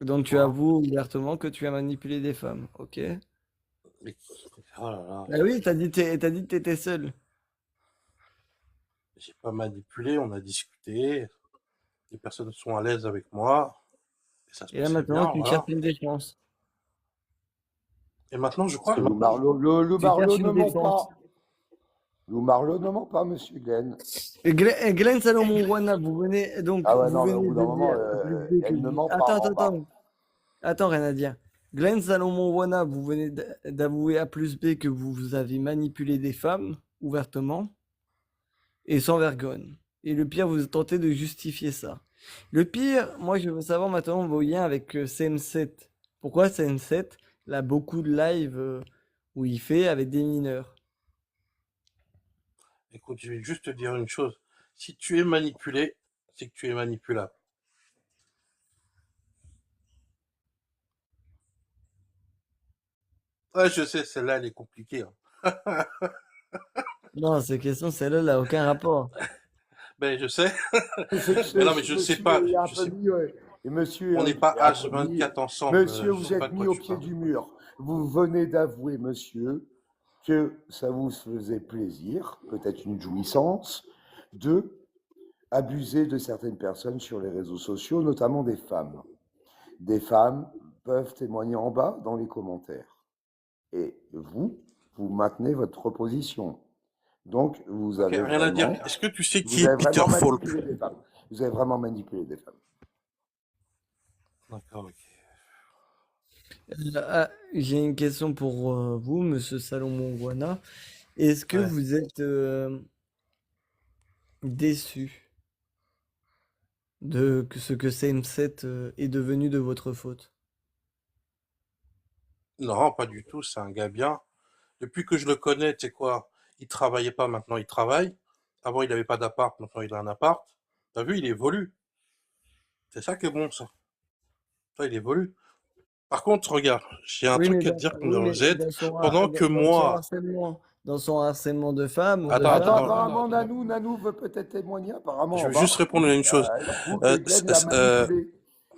Donc tu Voilà. avoues ouvertement que tu as manipulé des femmes, ok? Mais, oh là là, Ah oui, t'as dit que t'étais seul. j'ai pas manipulé, on a discuté. Les personnes sont à l'aise avec moi. Et ça se Et là passait maintenant, bien, tu voilà. cherches une défense. Et maintenant, je crois. Lou Marlowe Tu cherches ne une ment défense. pas. Lou Marlowe ne ment pas, monsieur Glenn. Et Glenn Salomon Wana, vous venez donc Ah ouais, vous non, mais au venez bout de d'un moment, dire plus B que elle ne vous. ment pas, Attends, ment pas. attends, rien à dire. Glenn Salomon Wana, vous venez d'avouer à plus B que vous avez manipulé des femmes ouvertement et sans vergogne. Et le pire, vous tentez de justifier ça. Le pire, moi je veux savoir maintenant vos liens avec CM7. Pourquoi CM7? Il a beaucoup de lives où il fait avec des mineurs. Écoute, je vais juste te dire une chose. Si tu es manipulé, c'est que tu es manipulable. Ouais, je sais, celle-là, elle est compliquée, hein. Non, cette question, celle-là, n'a aucun rapport. Ben, je sais. C'est Mais non, mais je sais pas. il est un Je peu sais. mis, et monsieur, On n'est il pas est un peu mis- H24 ensemble. Monsieur, Je vous sais pas êtes de mis quoi au tu pied parles. du mur. Vous venez d'avouer, monsieur, que ça vous faisait plaisir, peut-être une jouissance, de abuser de certaines personnes sur les réseaux sociaux, notamment des femmes. Des femmes peuvent témoigner en bas dans les commentaires. Et vous maintenez votre position. Donc, vous Ok, avez rien à dire. vraiment, Est-ce que tu sais qui vous est avez Peter vraiment Falk? manipulé des femmes. Vous avez vraiment manipulé des femmes. D'accord, ok. J'ai une question pour vous, Monsieur Salomon Wana. Est-ce que Ouais. vous êtes déçu de ce que CM7 est devenu de votre faute? Non, pas du tout, c'est un gars bien. Depuis que je le connais, tu sais quoi, il travaillait pas, maintenant il travaille. Avant, il avait pas d'appart, maintenant il a un appart. T'as vu, il évolue. C'est ça qui est bon, ça. Toi, il évolue. Par contre, regarde, j'ai un Oui, mais truc à te dire, oui, mais Z. Pendant que moi... dans son harcèlement de femmes ou de Attends, Attends, femmes. apparemment, Nanou veut peut-être témoigner, apparemment, je en veux bas. juste répondre à une chose. Il avoue que Glenn l'a manipulé.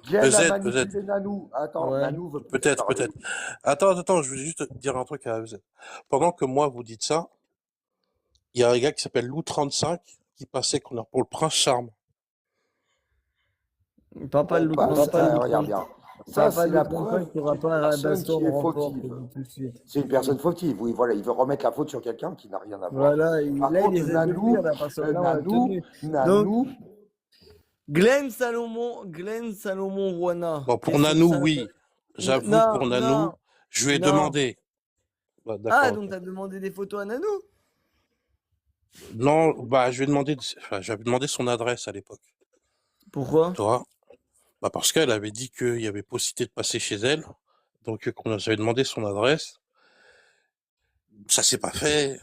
Glenn a manipulé Nanou. Attends, Ouais. Nanou veut peut-être Peut-être. parler. Attends, je veux juste dire un truc à Z. Pendant que moi, vous dites ça, il y a un gars qui s'appelle Lou35 qui passait qu'on a pour le prince charme. Papa le Regarde bien. Ça, c'est la preuve qu'il n'y aura d'une pas personne Baston qui est en remporte, fautive. je dis tout de suite. C'est une personne fautive, oui, voilà, il veut remettre la faute sur quelqu'un qui n'a rien à voir. Voilà, Par là, contre, il essaie de le dire, là, parce que là, on l'a tenu. Nanou, Glenn Salomon Wana. Bon, pour Nanou, oui. J'avoue, Non, pour Nanou, non, je lui ai non. demandé. Bah, Ah, d'accord. donc t'as demandé des photos à Nanou? Non, bah, je lui ai demandé son adresse à l'époque. Pourquoi? Toi? Bah, parce qu'elle avait dit qu'il y avait possibilité de passer chez elle. Donc, j'avais demandé son adresse. Ça s'est pas fait,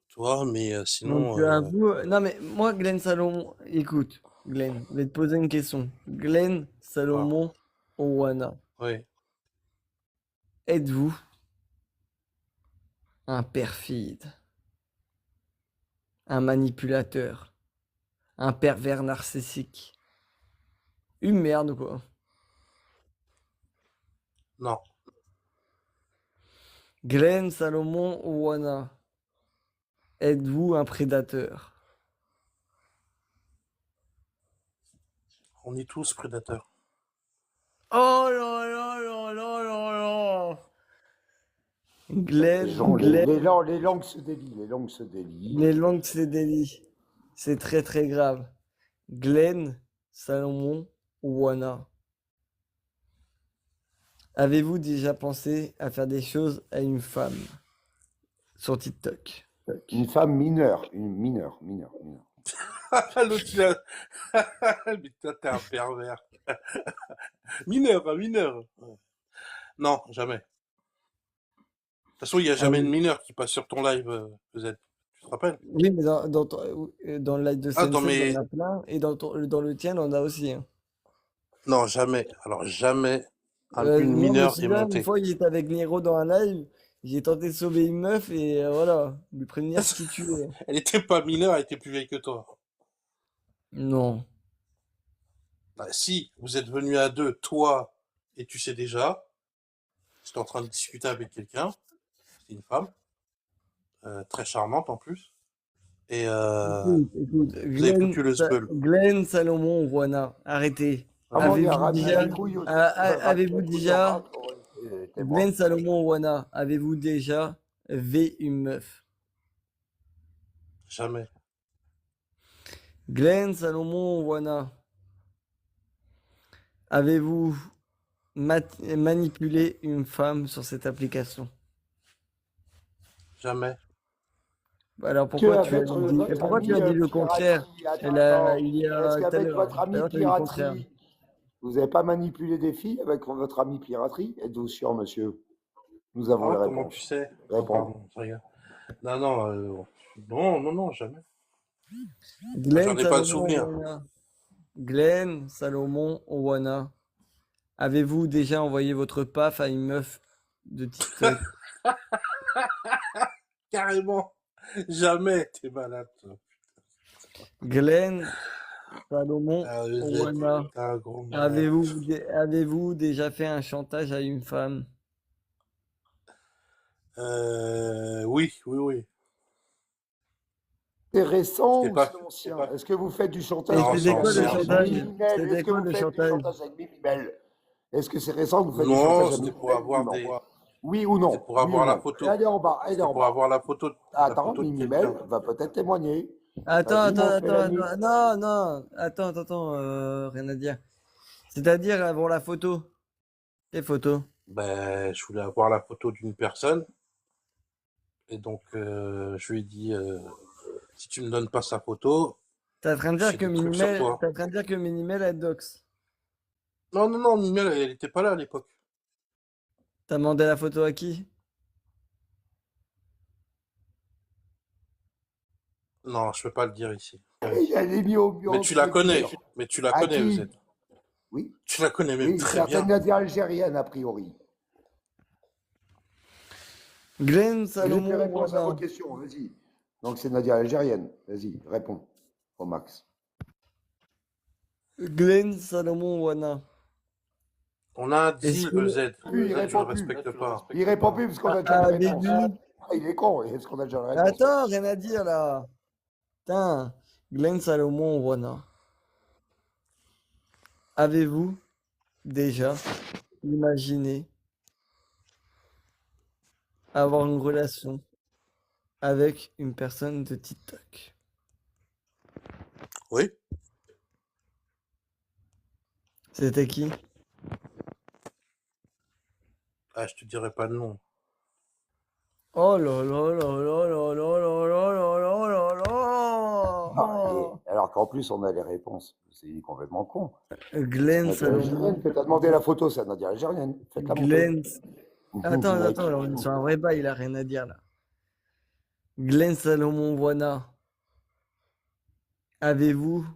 tu vois, mais sinon. Donc tu avoues. Non, mais moi, Glenn Salomon, écoute, Glenn, je vais te poser une question. Glenn Salomon Owana, Oui. êtes-vous un perfide, un manipulateur, un pervers narcissique, une merde, quoi? Non. Glenn Salomon Owana, êtes-vous un prédateur? On est tous prédateurs. Oh là là là là là là! Glenn, les langues se délient, les langues se délient. les langues se délient. C'est très très grave. Glenn Salomon Owana, avez-vous déjà pensé à faire des choses à une femme sur TikTok? Une femme mineure, mineure. L'autre, il a... Mais toi, t'es un pervers. Mineur. Non, jamais. De toute façon, il n'y a jamais de mineur qui passe sur ton live, Z. Tu te rappelles? Oui, mais dans le live de Ah, Sensei, il y en a plein, et dans le tien, on en a aussi. Hein. Non, jamais. Alors, jamais une Moi, mineure est celui-là, montée. une fois, il était avec Nero dans un live, j'ai tenté de sauver une meuf, et voilà, lui prévenir qui tu es. Elle était pas mineure, elle était plus vieille que toi. Non. Bah, si, vous êtes venus à deux, toi et tu sais déjà, j'étais en train de discuter avec quelqu'un, c'est une femme, très charmante en plus, et Écoute, vous avez foutu le spell. Glenn Salomon Owana, arrêtez. Avez-vous déjà, Glenn Salomon Owana, avez-vous déjà V une meuf? Jamais. Glenn Salomon Owana, avez-vous manipulé une femme sur cette application? Jamais. Alors pourquoi tu as dit le contraire? Il y a tout à l'heure. Votre ami piraterie, vous n'avez pas manipulé des filles avec votre ami piraterie? Êtes-vous sûr, monsieur? Nous avons la réponse. Comment tu sais? Réponds. Non, jamais. Glenn J'en ai pas de souvenir. Glenn Salomon Owana, avez-vous déjà envoyé votre paf à une meuf de TikTok? Carrément. Jamais. T'es malade, toi. Glenn Salomon Owana, avez-vous déjà fait un chantage à une femme? Oui. C'est récent ou c'est ancien? Est-ce que vous faites du chantage? C'était quoi le chantage? Est-ce que vous faites du chantage avec Mimimel? Est-ce que c'est récent que vous faites du chantage avec Mimimel? Non, c'était pour avoir des... Oui ou non? Pour avoir la photo. Allez en bas, pour avoir la photo. Attends, Mimimel va peut-être témoigner. Attends, non, attends, rien à dire. C'est-à-dire avoir la photo. Quelle photo? Ben, je voulais avoir la photo d'une personne Et donc, je lui ai dit, si tu me donnes pas sa photo, T'es en train de dire j'ai que des trucs sur Minimel, toi. t'es en train de dire que Minimel a dox. Non, non, non, Mimel, elle était pas là à l'époque. T'as demandé la photo à qui? Non, je peux pas le dire ici. Elle est mis au Mais bureau tu la connais. culture. Mais tu la À connais, qui? EZ. Oui, Tu la connais même oui, très certaines bien. Nadia algérienne, a priori. Glenn J'ai fait Salomon réponse à vos Wana. questions, vas-y. Donc c'est Nadia algérienne. Vas-y, réponds au max. Glenn Salomon Wana. On a un Est-ce deal, que EZ. Lui, il Là, tu le répond plus. respectes pas. Il répond plus parce qu'on a déjà une avez réponse. vu? Ah, il est con, parce qu'on a déjà une réponse. Attends, rien à dire là. Putain, Glenn Salomon Wana. Avez-vous déjà imaginé avoir une relation avec une personne de TikTok? Oui. C'était qui? Ah, je te dirai pas le nom. Oh là là là là là là là là là là là là. Ah, Oh. et alors qu'en plus, on a les réponses. C'est complètement con. Glenn Nadia Salomon. algérienne, que t'as demandé la photo, c'est Nadia algérienne. Faites-la monter. Glenn. Attends, on est sur un vrai bail, il a rien à dire là. Glenn Salomon Wana. Avez-vous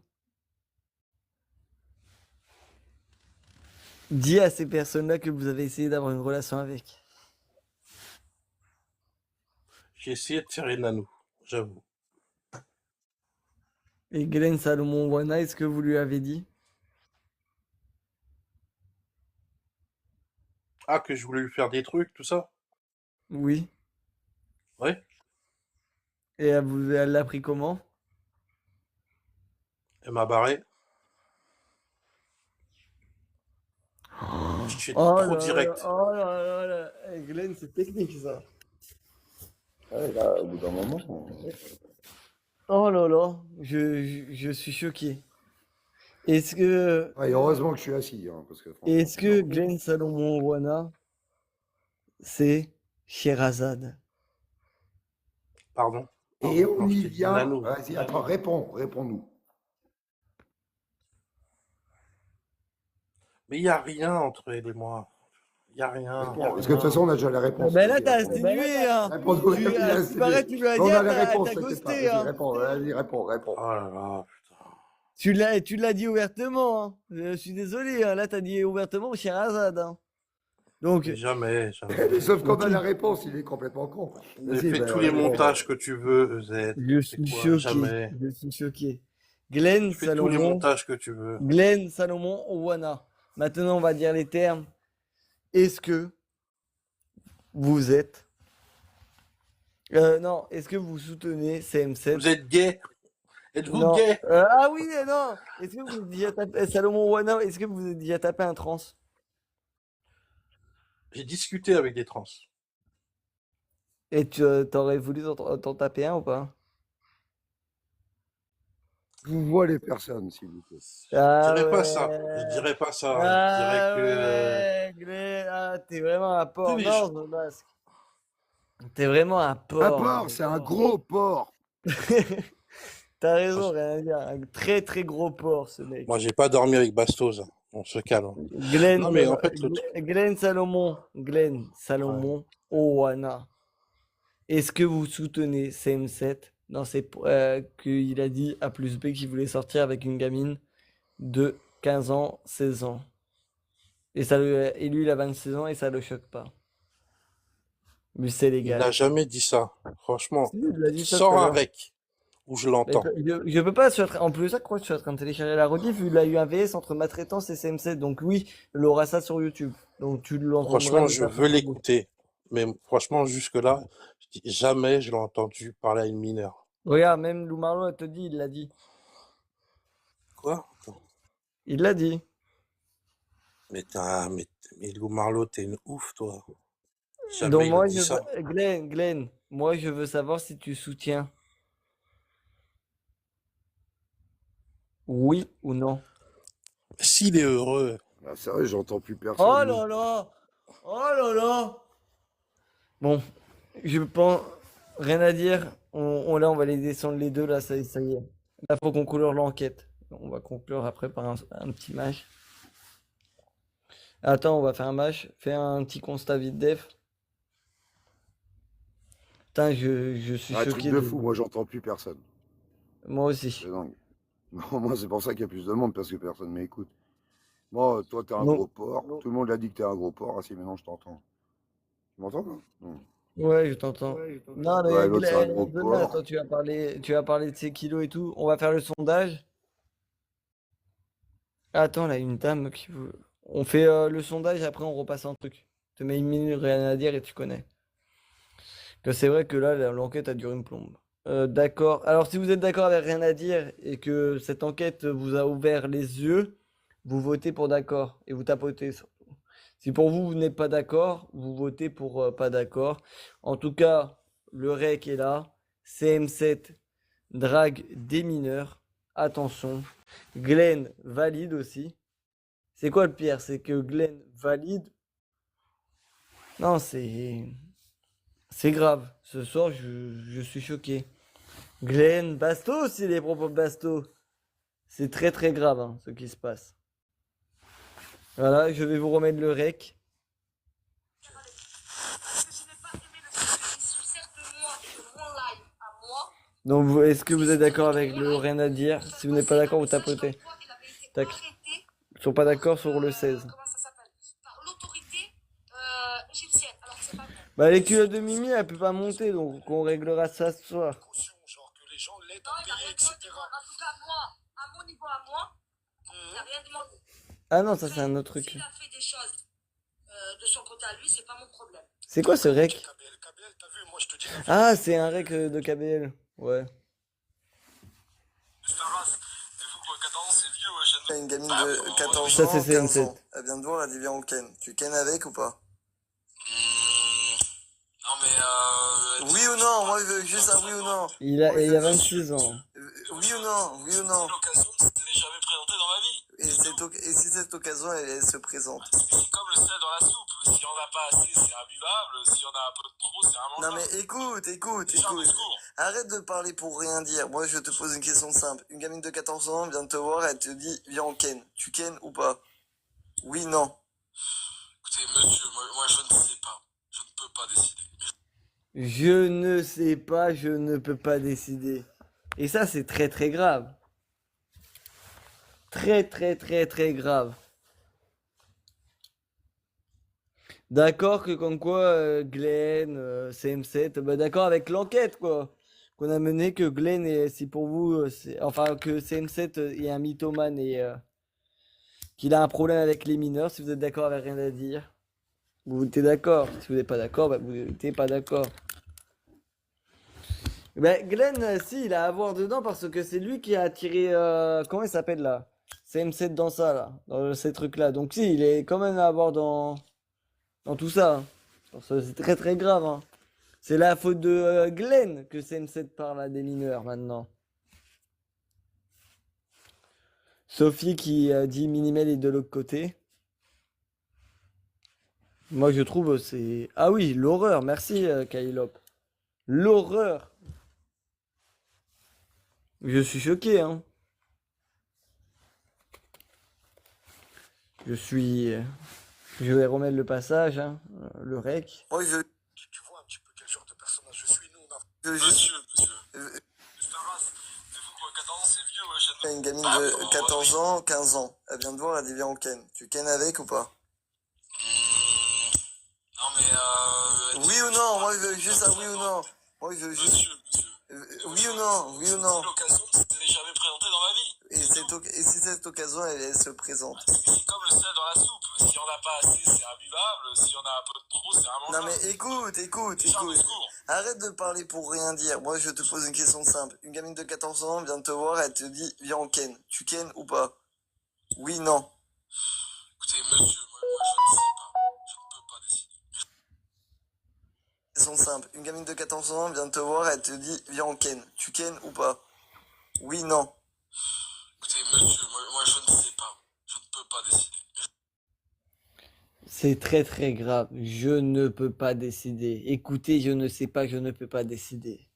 dit à ces personnes-là que vous avez essayé d'avoir une relation avec? J'ai essayé de faire une nanou, j'avoue. Et Glenn Salomon Wana, est-ce que vous lui avez dit? Ah, que je voulais lui faire des trucs, tout ça? Oui. Ouais. Et elle l'a pris comment? Elle m'a barré. Je suis Oh trop là direct. là, oh là là là. Eh, Glenn, c'est technique ça. Ouais, là, au bout d'un moment. Oh là là, je suis choqué. Est-ce que, Ouais, et heureusement que je suis assis. Hein, parce que, franchement, est-ce que Glenn Salomon Wana, c'est Sherazade? Pardon. Et Pardon. on Non, je y t'ai dit vient. nanou. Vas-y, attends, réponds-nous. Mais il n'y a rien entre elle et moi. Il n'y a rien. Réponds, parce que de toute façon, on a déjà la réponse. Ben là, Vas-y, t'as réponds. insinué, hein. Réponds-nous, Tu, il a à ce qui paraît, tu lui as on dit, a la t'as réponse, t'inquiète pas. ghosté, Vas-y, hein. réponds, réponds. Oh là là, putain. Tu l'as dit ouvertement, hein. Je suis désolé, hein. Là, t'as dit ouvertement Sherazade, hein. Donc, Mais jamais, Mais jamais. sauf qu'on a Ok. la réponse, il est complètement con. Mais Vas-y, fais ben, tous les réponds. montages que tu veux, EZ. Je C'est suis quoi? choqué. Jamais. Je suis choqué. Glenn Tu fais tous les Salomon. montages que tu veux. Glenn Salomon Owana. Maintenant, on va dire les termes. Est-ce que vous êtes. Non, est-ce que vous soutenez CM7? Vous êtes gay? Êtes-vous Non. gay? Ah oui, non. Est-ce que vous êtes déjà tapé. Salomon Owana, est-ce que vous êtes déjà tapé un trans? J'ai discuté avec des trans. Et tu t'aurais voulu t'en taper un ou pas? Je vois les personnes, s'il vous plaît. Je Ah dirais pas ouais. ça. Je dirais pas ça. Je Ah dirais que. ouais, Glenn. Ah, t'es vraiment un porc. Tu sais, Non, The Mask. T'es vraiment un Un porc. porc, c'est un gros porc. T'as raison, rien à dire. Un très très gros porc, ce mec. Moi, j'ai pas dormi avec Bastos. Hein. On se calme. Glenn, Non, mais en fait, le truc. Glenn Salomon Owana. Est-ce que vous soutenez CM7 dans qu'il a dit à plus B qu'il voulait sortir avec une gamine de 15 ans, 16 ans. Et lui, il a 26 ans et ça le choque pas. Mais c'est Il légal. n'a jamais dit ça. Franchement, Si, il a dit ça tout sors à un l'heure. rec où je Mais l'entends. je peux pas, en plus de ça, je suis en train de télécharger la rediff, il a eu un VS entre Maltraitance et CM7, donc oui, il aura ça sur YouTube. Donc tu l'entendras. Franchement, de je ta veux propre bouche. l'écouter. Mais franchement, jusque-là, je dis jamais je l'ai entendu parler à une mineure. Regarde, même Lou Marlowe, elle te dit, il l'a dit. Quoi? Attends. Il l'a dit. Mais Lou Marlowe, t'es une ouf, toi. Jamais Donc il a moi, dit ça. Glenn, moi je veux savoir si tu soutiens. Oui ou non? S'il est heureux, Ah, c'est vrai, j'entends plus personne. Oh là là! Oh là là! Bon, je pense. Rien à dire. Là, on va les descendre les deux. Là, ça y est. Là, faut conclure l'enquête. On va conclure après par un petit match. Attends, on va faire un match. Fais un petit constat vite def. Putain, je suis Un truc choqué de de... fou, moi j'entends plus personne. Moi aussi. C'est dingue. Non, moi c'est pour ça qu'il y a plus de monde, parce que personne m'écoute. Moi, toi t'es un Non. gros porc, tout le monde a dit que t'es un gros porc, ah si maintenant je t'entends. Tu m'entends là? Non. Ouais, je t'entends. Non, mais Ouais, l'autre c'est un Glenn, gros demain, porc. toi, tu as parlé de ses kilos et tout. On va faire le sondage. Attends, là, une dame qui veut... On fait le sondage, après on repasse un truc. Je te mets une minute, rien à dire et tu connais. Que c'est vrai que là, l'enquête a duré une plombe. D'accord. Alors, si vous êtes d'accord avec rien à dire et que cette enquête vous a ouvert les yeux, vous votez pour d'accord et vous tapotez surtout. Si pour vous, vous n'êtes pas d'accord, vous votez pour pas d'accord. En tout cas, le REC est là. CM7 drague des mineurs. Attention. Glenn valide aussi. C'est quoi le pire? C'est que Glenn valide. Non, c'est grave. Ce soir, je suis choqué. Glenn, Basto, c'est les propos de Basto. C'est très très grave hein, ce qui se passe. Voilà, je vais vous remettre le rec. Donc, est-ce que vous êtes d'accord avec le rien à dire? Si vous n'êtes pas d'accord, vous tapotez. Tac. Ils sont pas d'accord sur le 16. Bah, les culottes de Mimi, elle peut pas monter, donc on réglera ça ce soir. Genre que les gens l'aident à payer, etc. En tout cas, moi, à mon niveau à moi, il n'a rien demandé. Ah non, ça c'est un autre truc. S'il a fait des choses de son côté à lui, c'est pas mon problème. C'est quoi ce rec? KBL, t'as vu, moi je te dis. Ah, c'est un rec de KBL. Ouais. Staras, t'es fou quoi, 14 ans, c'est vieux, ouais, je Une gamine de 14 Ça, ans, c'est 15 CM7. ans. Elle vient de voir, elle dit viens on ken. Tu ken avec ou pas? Non mais Oui ou non? Moi je veux juste un oui ou non. Il a 26 ans. Oui ou non? Oui ou non? l'occasion ne s'était jamais présentée dans ma vie. Et si cette occasion elle se présente? C'est comme le sel dans la soupe. Si on n'a pas assez, c'est imbuvable. Si on a un peu trop, c'est Non immangeable. mais écoute. C'est un discours. Arrête de parler pour rien dire. Moi je te pose une question simple. Une gamine de 14 ans vient de te voir, elle te dit viens on ken. Tu ken ou pas? Oui, non. Écoutez, monsieur, moi je ne sais pas. Je ne peux pas décider. Je ne sais pas, je ne peux pas décider. Et ça, c'est très très grave. Très très très très grave. D'accord que comme quoi Glenn, CM7, bah d'accord avec l'enquête quoi qu'on a menée que Glenn est, si pour vous, enfin que CM7 est un mythomane et qu'il a un problème avec les mineurs. Si vous êtes d'accord avec rien à dire, vous votez d'accord. Si vous n'êtes pas d'accord, bah, vous n'êtes pas d'accord. Ben, Glenn, si, il a à voir dedans parce que c'est lui qui a attiré. Comment il s'appelle là? CM7 dans ça, là. Dans ces trucs-là. Donc, si, il est quand même à avoir dans tout ça. Hein. Parce que c'est très très grave. Hein. C'est la faute de Glenn que CM7 parle à des mineurs maintenant. Sophie qui dit Minimel est de l'autre côté. Moi, je trouve c'est. Ah oui, l'horreur. Merci, Kylop. L'horreur. Je suis choqué, hein. Je vais remettre le passage, hein, le rec. Moi je... Tu vois un petit peu quel genre de personnage je suis, nous, on a... je juste... Monsieur. Staras, t'es fou quoi, 14 ans, c'est vieux, ouais, je ne... Une gamine de 14 ans, 15 ans. Elle vient de voir, elle dit viens on ken. Tu ken avec ou pas? Non mais Oui ou non? Moi je veux juste un oui ou non. Moi je veux juste... Monsieur. Oui ou non? Oui ou non? L'occasion ne s'était jamais présentée dans ma vie. Et si cette occasion elle se présente? C'est comme le sel dans la soupe. Si on n'a pas assez, c'est imbuvable. Si on a un peu trop, c'est Non immangeable. mais écoute. C'est un discours. Arrête de parler pour rien dire. Moi je te pose une question simple. Une gamine de 14 ans vient de te voir, elle te dit viens on ken. Tu ken ou pas? Oui, non. Écoutez, monsieur, moi je ne sais pas. Je ne peux pas décider. Question simple. Une gamine de 14 ans vient de te voir, elle te dit viens on ken. Tu ken ou pas? Oui, non. Écoutez, monsieur, moi je ne sais pas. Je ne peux pas décider. C'est très très grave. Je ne peux pas décider. Écoutez, je ne sais pas, je ne peux pas décider.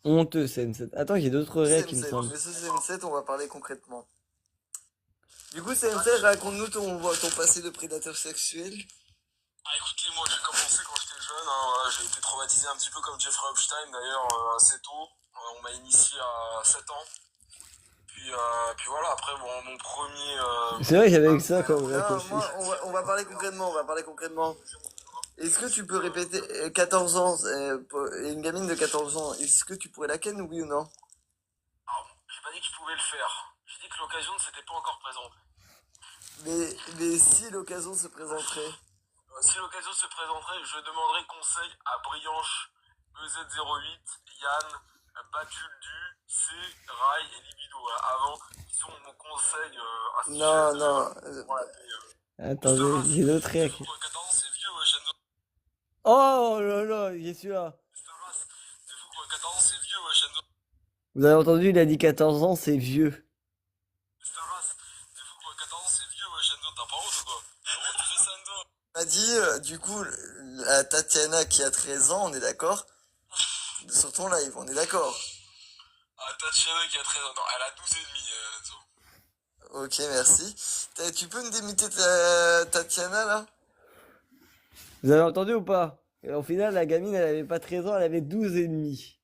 Honteux, CM7. Attends, j'ai d'autres règles qui me CM7, semblent. mais ce CM7, on va parler concrètement. Du coup, CM7, raconte-nous ton passé de prédateur sexuel. Ah, écoutez, moi j'ai commencé quand j'étais jeune, hein, voilà, j'ai été traumatisé un petit peu comme Jeffrey Epstein d'ailleurs assez tôt. On m'a initié à 7 ans. Puis voilà, après bon, mon premier... C'est vrai, j'avais que ça comme règle Non, aussi. moi, on va parler concrètement, on va parler concrètement. Est-ce que tu peux répéter 14 ans, une gamine de 14 ans, est-ce que tu pourrais la ken, oui ou non? Alors, j'ai pas dit que je pouvais le faire. J'ai dit que l'occasion ne s'était pas encore présentée. Mais si l'occasion se présenterait. Si l'occasion se présenterait, je demanderai conseil à Brianche, EZ08, Yann, Batuldu, C, Rai et Libido. Voilà, avant, ils sont mon conseil à ce Non, sujet. non. Voilà, Attendez, j'ai d'autres règles. 14 c'est vieux, Shendo. Oh là là, j'ai celui-là. 14 c'est vieux, Shendo. Vous avez entendu, il a dit 14 ans, c'est vieux. 14 c'est vieux, Shendo. T'as pas honte ou quoi? Comment tu fais ça, Endo? On a dit, du coup, la Tatiana qui a 13 ans, on est d'accord? Sur ton live, on est d'accord? Ah, Tatiana qui a 13 ans. Non, elle a 12 et demi, Enzo. Ok, merci. Tu peux me démiter Tatiana, là? Vous avez entendu ou pas? Et au final, la gamine, elle avait pas 13 ans, elle avait 12 et demi.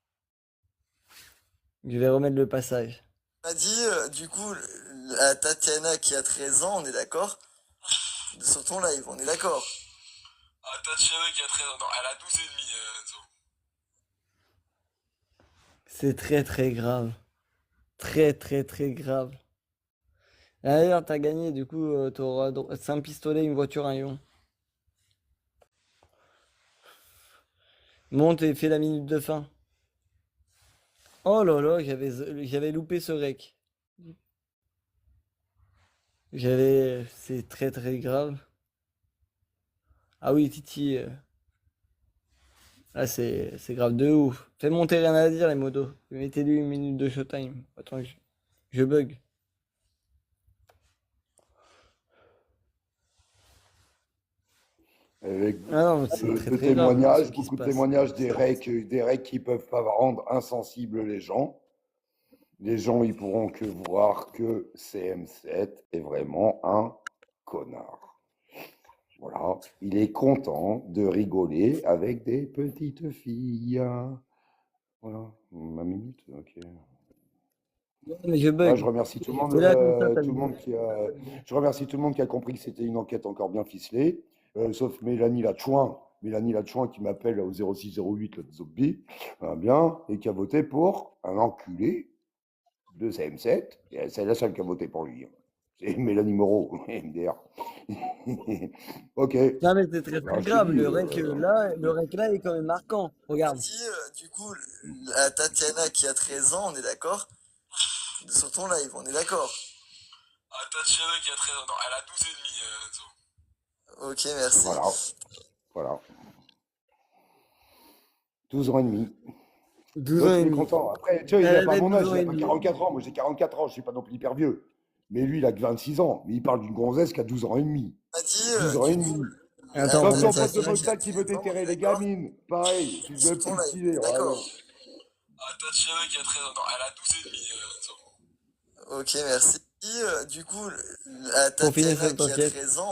Je vais remettre le passage. On a dit, du coup, la Tatiana qui a 13 ans, on est d'accord? Sur ton live, on est d'accord? Ah, Tatiana qui a 13 ans. Non, elle a 12 et demi, Enzo. C'est très très grave. Très très très grave. D'ailleurs, t'as gagné, du coup, t'auras 5 pistolets, une voiture, un lion. Monte et fais la minute de fin. Oh là là, j'avais loupé ce rec. C'est très très grave. Ah oui, Titi. Là, c'est grave de ouf. Fais monter rien à dire, les modos. Mettez-lui une minute de showtime. Attends, je bug. Avec Ah non, c'est très de très grave témoignages, ce qui se beaucoup de passe. témoignages des recs qui peuvent pas rendre insensibles les gens. Les gens, ils pourront que voir que CM7 est vraiment un connard. Voilà, il est content de rigoler avec des petites filles. Voilà, ma minute, ok. Non, mais je Ah, bug. je remercie tout le monde, C'est là comme ça, t'as je remercie tout le monde qui a compris que c'était une enquête encore bien ficelée, sauf Mélanie Latchouin qui m'appelle au 0608 le zombie, bien, et qui a voté pour un enculé de CM7. Et c'est la seule qui a voté pour lui. C'est Mélanie Moreau, MDR. Ok. Non mais c'est très Alors, très je te grave. dis, Le rec là est quand même marquant. Regarde. Si, du coup, la Tatiana qui a 13 ans, on est d'accord? Sur ton live, on est d'accord? Ah, Tatiana qui a 13 ans. Non, elle a 12 et demi, Enzo. Ok, merci. Voilà. 12 ans et demi. 12 ans et Il est demi. content. Après, tu vois, il Elle n'a pas avait mon âge, 12 ans il et n'a pas demi. 44 ans. Moi, j'ai 44 ans, je ne suis pas non plus hyper vieux. Mais lui, il a que 26 ans. Mais il parle d'une gonzesse qui a 12 ans et demi. On a dit, 12 ans et demi. Attends, Comme on ton met ça pote de sur- Mostal qui veut déterrer les gamines. Pareil, tu veux plus stylé. D'accord. Ah, Tatiana qui a 13 ans. Non, elle a 12 et demi, Enzo. Ok, merci. Si, du coup, la Pour finir Tatiana cette qui a enquête. 13 ans,